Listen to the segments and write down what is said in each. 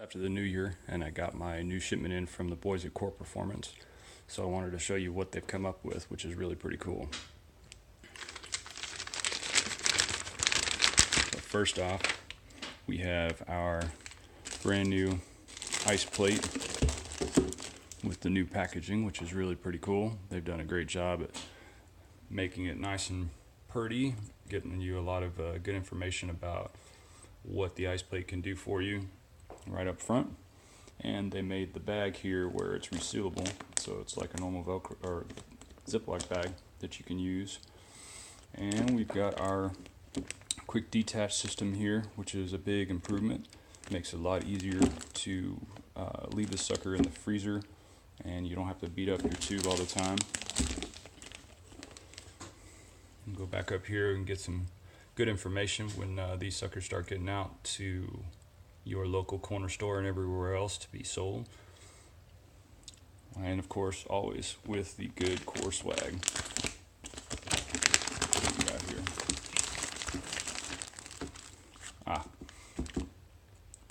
After the new year, and I got my new shipment in from the boys at Core Performance. So I wanted to show you what they've come up with, which is really pretty cool. So first off, we have our brand new IcePlate with the new packaging, which is really pretty cool. They've done a great job at making it nice and pretty, getting you a lot of good information about what the IcePlate can do for you right up front. And they made the bag here where it's resealable, so it's like a normal Velcro or Ziploc bag that you can use. And we've got our quick detach system here, which is a big improvement. Makes it a lot easier to leave the sucker in the freezer, and you don't have to beat up your tube all the time. And go back up here and get some good information when these suckers start getting out to your local corner store and everywhere else to be sold. And of course, always with the good Core swag. What we got here?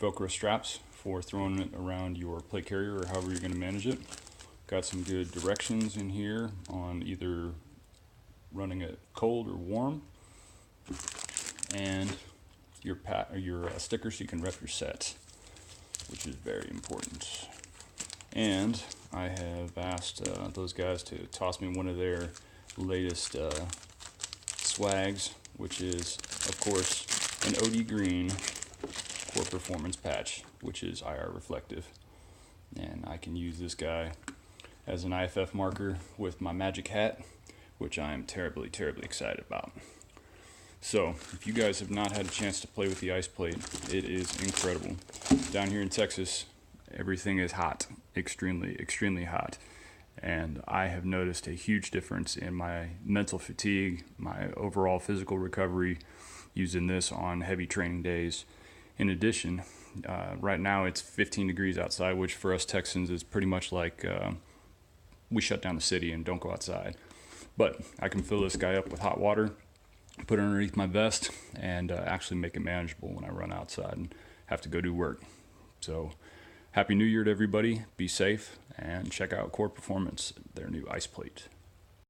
Velcro straps for throwing it around your plate carrier or however you're going to manage it. Got some good directions in here on either running it cold or warm, and your sticker so you can rep your set, which is very important. And I have asked those guys to toss me one of their latest swags, which is of course an OD green Core Performance patch, which is IR reflective, and I can use this guy as an IFF marker with my magic hat, which I am terribly excited about. So if you guys have not had a chance to play with the IcePlate, it is incredible. Down here in Texas, everything is hot, extremely hot, and I have noticed a huge difference in my mental fatigue, my overall physical recovery using this on heavy training days. In addition, right now it's 15 degrees outside, which for us Texans is pretty much like we shut down the city and don't go outside. But I can fill this guy up with hot water, put it underneath my vest, and actually make it manageable when I run outside and have to go do work. So Happy New Year to everybody, be safe, and check out Core Performance, their new IcePlate.